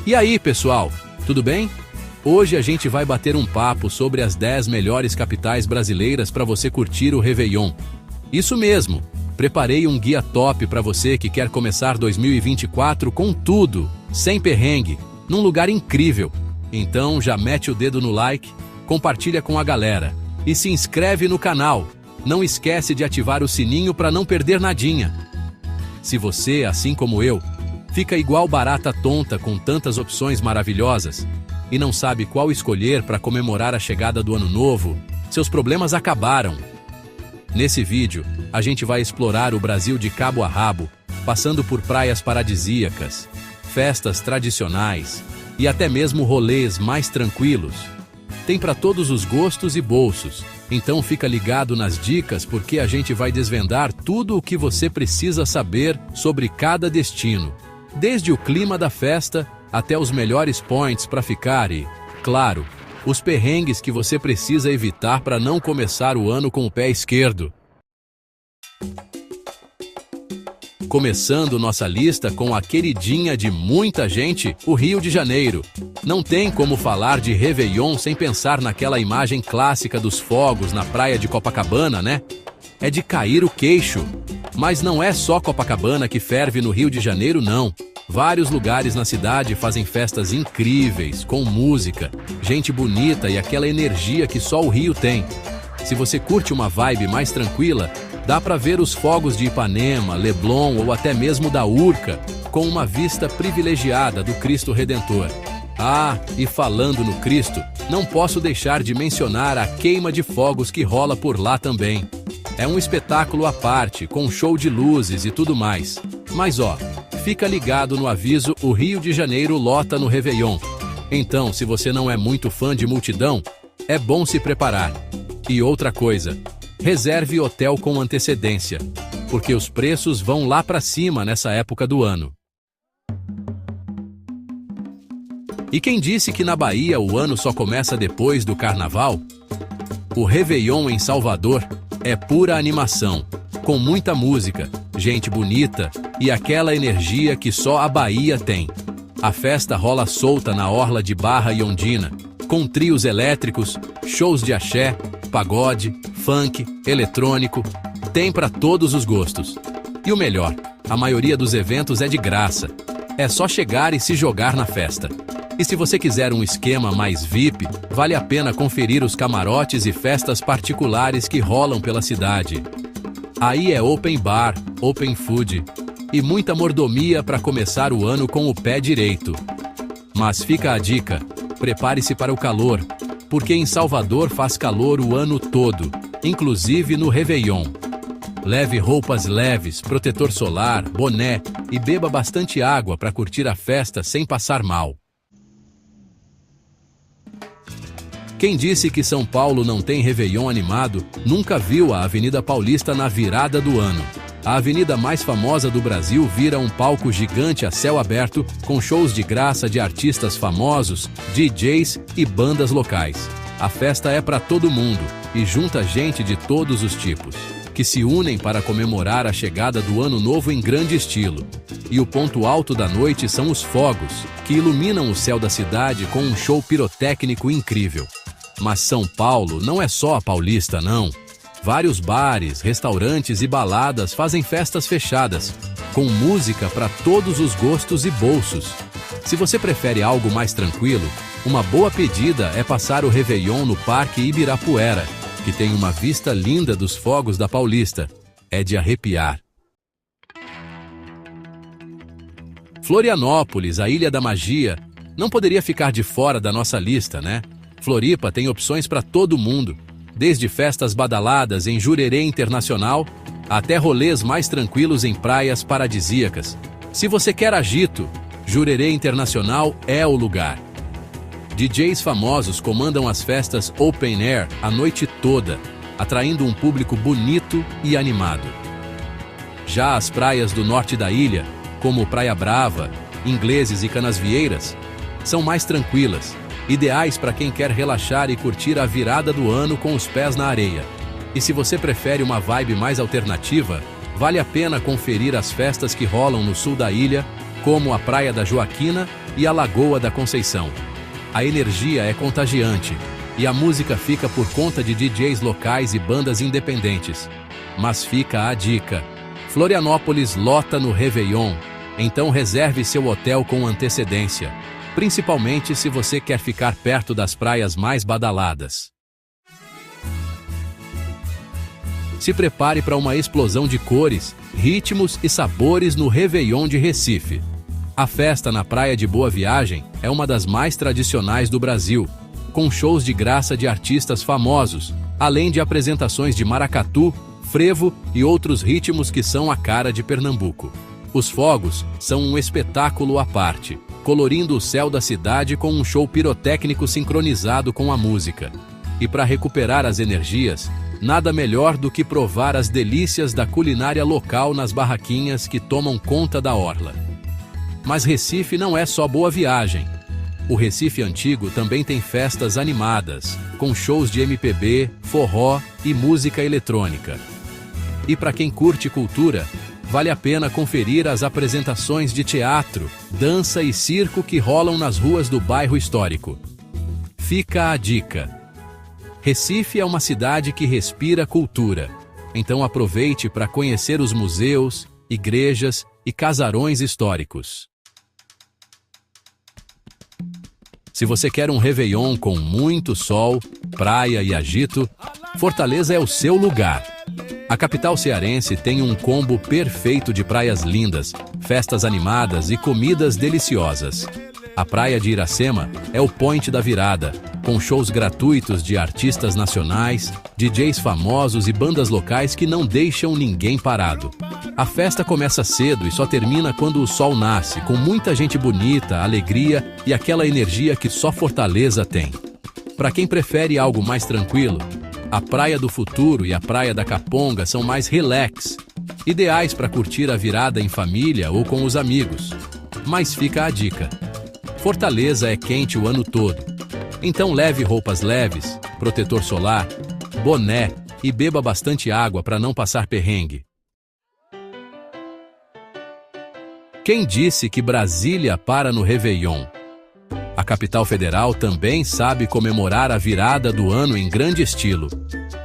E aí, pessoal, tudo bem? Hoje a gente vai bater um papo sobre as 10 melhores capitais brasileiras para você curtir o Réveillon. Isso mesmo, preparei um guia top para você que quer começar 2024 com tudo, sem perrengue, num lugar incrível. Então já mete o dedo no like, compartilha com a galera e se inscreve no canal. Não esquece de ativar o sininho para não perder nadinha. Se você, assim como eu, fica igual barata tonta com tantas opções maravilhosas e não sabe qual escolher para comemorar a chegada do ano novo, seus problemas acabaram. Nesse vídeo, a gente vai explorar o Brasil de cabo a rabo, passando por praias paradisíacas, festas tradicionais e até mesmo rolês mais tranquilos. Tem para todos os gostos e bolsos, então fica ligado nas dicas porque a gente vai desvendar tudo o que você precisa saber sobre cada destino. Desde o clima da festa até os melhores points para ficar e, claro, os perrengues que você precisa evitar para não começar o ano com o pé esquerdo. Começando nossa lista com a queridinha de muita gente, o Rio de Janeiro. Não tem como falar de Réveillon sem pensar naquela imagem clássica dos fogos na praia de Copacabana, né? É de cair o queixo. Mas não é só Copacabana que ferve no Rio de Janeiro, não. Vários lugares na cidade fazem festas incríveis, com música, gente bonita e aquela energia que só o Rio tem. Se você curte uma vibe mais tranquila, dá para ver os fogos de Ipanema, Leblon ou até mesmo da Urca, com uma vista privilegiada do Cristo Redentor. Ah, e falando no Cristo, não posso deixar de mencionar a queima de fogos que rola por lá também. É um espetáculo à parte, com show de luzes e tudo mais. Mas ó, fica ligado no aviso, o Rio de Janeiro lota no Réveillon. Então, se você não é muito fã de multidão, é bom se preparar. E outra coisa, reserve hotel com antecedência, porque os preços vão lá para cima nessa época do ano. E quem disse que na Bahia o ano só começa depois do Carnaval? O Réveillon em Salvador é pura animação, com muita música, gente bonita e aquela energia que só a Bahia tem. A festa rola solta na orla de Barra e Ondina, com trios elétricos, shows de axé, pagode, funk, eletrônico, tem para todos os gostos. E o melhor, a maioria dos eventos é de graça. É só chegar e se jogar na festa. E se você quiser um esquema mais VIP, vale a pena conferir os camarotes e festas particulares que rolam pela cidade. Aí é open bar, open food e muita mordomia para começar o ano com o pé direito. Mas fica a dica, prepare-se para o calor, porque em Salvador faz calor o ano todo, inclusive no Réveillon. Leve roupas leves, protetor solar, boné e beba bastante água para curtir a festa sem passar mal. Quem disse que São Paulo não tem Réveillon animado, nunca viu a Avenida Paulista na virada do ano. A avenida mais famosa do Brasil vira um palco gigante a céu aberto, com shows de graça de artistas famosos, DJs e bandas locais. A festa é para todo mundo e junta gente de todos os tipos, que se unem para comemorar a chegada do ano novo em grande estilo. E o ponto alto da noite são os fogos, que iluminam o céu da cidade com um show pirotécnico incrível. Mas São Paulo não é só a Paulista, não. Vários bares, restaurantes e baladas fazem festas fechadas, com música para todos os gostos e bolsos. Se você prefere algo mais tranquilo, uma boa pedida é passar o Réveillon no Parque Ibirapuera, que tem uma vista linda dos fogos da Paulista. É de arrepiar. Florianópolis, a Ilha da Magia, não poderia ficar de fora da nossa lista, né? Floripa tem opções para todo mundo, desde festas badaladas em Jurerê Internacional até rolês mais tranquilos em praias paradisíacas. Se você quer agito, Jurerê Internacional é o lugar. DJs famosos comandam as festas open air a noite toda, atraindo um público bonito e animado. Já as praias do norte da ilha, como Praia Brava, Ingleses e Canasvieiras, são mais tranquilas, ideais para quem quer relaxar e curtir a virada do ano com os pés na areia. E se você prefere uma vibe mais alternativa, vale a pena conferir as festas que rolam no sul da ilha, como a Praia da Joaquina e a Lagoa da Conceição. A energia é contagiante, e a música fica por conta de DJs locais e bandas independentes. Mas fica a dica: Florianópolis lota no Réveillon, então reserve seu hotel com antecedência, principalmente se você quer ficar perto das praias mais badaladas. Se prepare para uma explosão de cores, ritmos e sabores no Réveillon de Recife. A festa na Praia de Boa Viagem é uma das mais tradicionais do Brasil, com shows de graça de artistas famosos, além de apresentações de maracatu, frevo e outros ritmos que são a cara de Pernambuco. Os fogos são um espetáculo à parte, colorindo o céu da cidade com um show pirotécnico sincronizado com a música. E para recuperar as energias, nada melhor do que provar as delícias da culinária local nas barraquinhas que tomam conta da orla. Mas Recife não é só Boa Viagem. O Recife Antigo também tem festas animadas, com shows de MPB, forró e música eletrônica. E para quem curte cultura, vale a pena conferir as apresentações de teatro, dança e circo que rolam nas ruas do bairro histórico. Fica a dica: Recife é uma cidade que respira cultura, então aproveite para conhecer os museus, igrejas e casarões históricos. Se você quer um Réveillon com muito sol, praia e agito, Fortaleza é o seu lugar. A capital cearense tem um combo perfeito de praias lindas, festas animadas e comidas deliciosas. A praia de Iracema é o point da virada, com shows gratuitos de artistas nacionais, DJs famosos e bandas locais que não deixam ninguém parado. A festa começa cedo e só termina quando o sol nasce, com muita gente bonita, alegria e aquela energia que só Fortaleza tem. Para quem prefere algo mais tranquilo, a Praia do Futuro e a Praia da Caponga são mais relax, ideais para curtir a virada em família ou com os amigos. Mas fica a dica: Fortaleza é quente o ano todo, então leve roupas leves, protetor solar, boné e beba bastante água para não passar perrengue. Quem disse que Brasília para no Réveillon? A capital federal também sabe comemorar a virada do ano em grande estilo.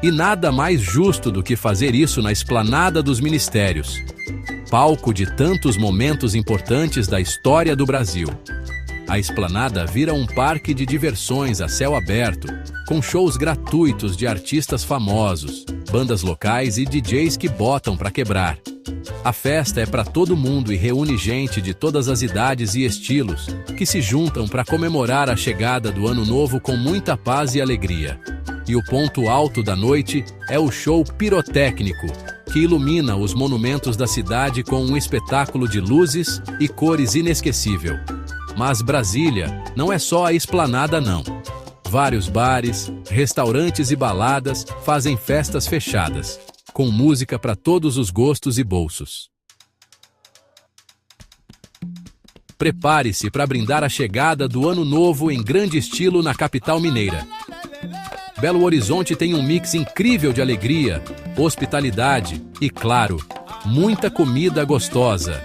E nada mais justo do que fazer isso na Esplanada dos Ministérios, palco de tantos momentos importantes da história do Brasil. A Esplanada vira um parque de diversões a céu aberto, com shows gratuitos de artistas famosos, bandas locais e DJs que botam pra quebrar. A festa é para todo mundo e reúne gente de todas as idades e estilos, que se juntam para comemorar a chegada do Ano Novo com muita paz e alegria. E o ponto alto da noite é o show pirotécnico, que ilumina os monumentos da cidade com um espetáculo de luzes e cores inesquecível. Mas Brasília não é só a Esplanada não. Vários bares, restaurantes e baladas fazem festas fechadas, com música para todos os gostos e bolsos. Prepare-se para brindar a chegada do Ano Novo em grande estilo na capital mineira. Belo Horizonte tem um mix incrível de alegria, hospitalidade e, claro, muita comida gostosa.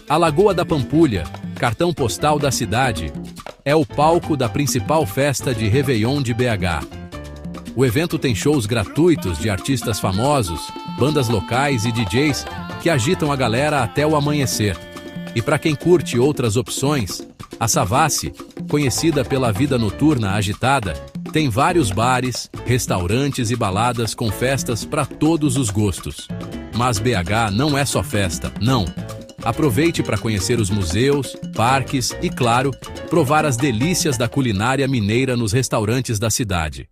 A Lagoa da Pampulha, cartão postal da cidade, é o palco da principal festa de Réveillon de BH. O evento tem shows gratuitos de artistas famosos, bandas locais e DJs que agitam a galera até o amanhecer. E para quem curte outras opções, a Savassi, conhecida pela vida noturna agitada, tem vários bares, restaurantes e baladas com festas para todos os gostos. Mas BH não é só festa, não. Aproveite para conhecer os museus, parques e, claro, provar as delícias da culinária mineira nos restaurantes da cidade.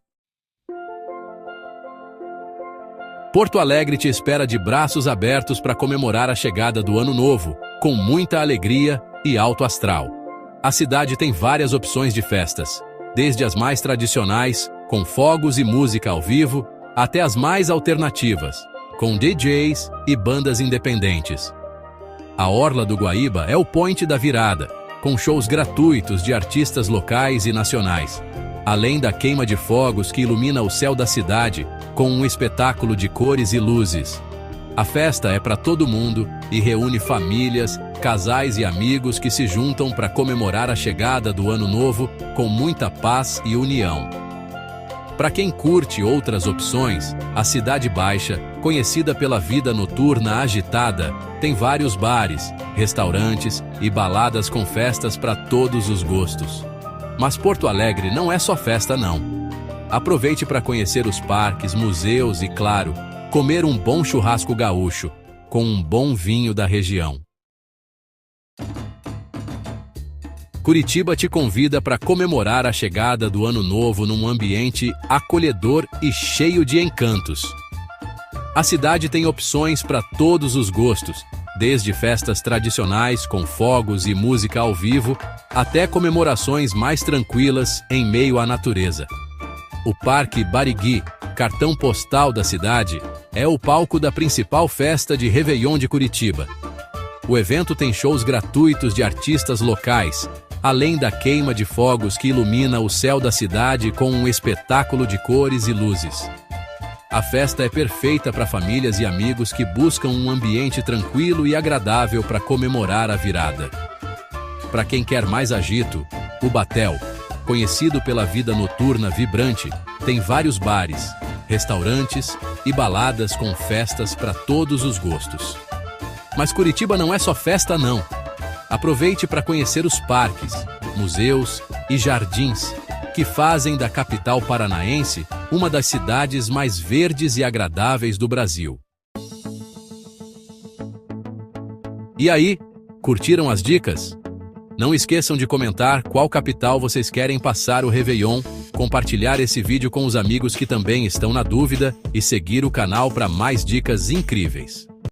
Porto Alegre te espera de braços abertos para comemorar a chegada do Ano Novo, com muita alegria e alto astral. A cidade tem várias opções de festas, desde as mais tradicionais, com fogos e música ao vivo, até as mais alternativas, com DJs e bandas independentes. A Orla do Guaíba é o point da virada, com shows gratuitos de artistas locais e nacionais, além da queima de fogos que ilumina o céu da cidade com um espetáculo de cores e luzes. A festa é para todo mundo e reúne famílias, casais e amigos que se juntam para comemorar a chegada do Ano Novo com muita paz e união. Para quem curte outras opções, a Cidade Baixa, conhecida pela vida noturna agitada, tem vários bares, restaurantes e baladas com festas para todos os gostos. Mas Porto Alegre não é só festa não. Aproveite para conhecer os parques, museus e, claro, comer um bom churrasco gaúcho, com um bom vinho da região. Curitiba te convida para comemorar a chegada do Ano Novo num ambiente acolhedor e cheio de encantos. A cidade tem opções para todos os gostos, desde festas tradicionais com fogos e música ao vivo, até comemorações mais tranquilas em meio à natureza. O Parque Barigui, cartão postal da cidade, é o palco da principal festa de Réveillon de Curitiba. O evento tem shows gratuitos de artistas locais, além da queima de fogos que ilumina o céu da cidade com um espetáculo de cores e luzes. A festa é perfeita para famílias e amigos que buscam um ambiente tranquilo e agradável para comemorar a virada. Para quem quer mais agito, o Batel, conhecido pela vida noturna vibrante, tem vários bares, restaurantes e baladas com festas para todos os gostos. Mas Curitiba não é só festa não. Aproveite para conhecer os parques, museus e jardins, que fazem da capital paranaense uma das cidades mais verdes e agradáveis do Brasil. E aí, curtiram as dicas? Não esqueçam de comentar qual capital vocês querem passar o Réveillon, compartilhar esse vídeo com os amigos que também estão na dúvida e seguir o canal para mais dicas incríveis.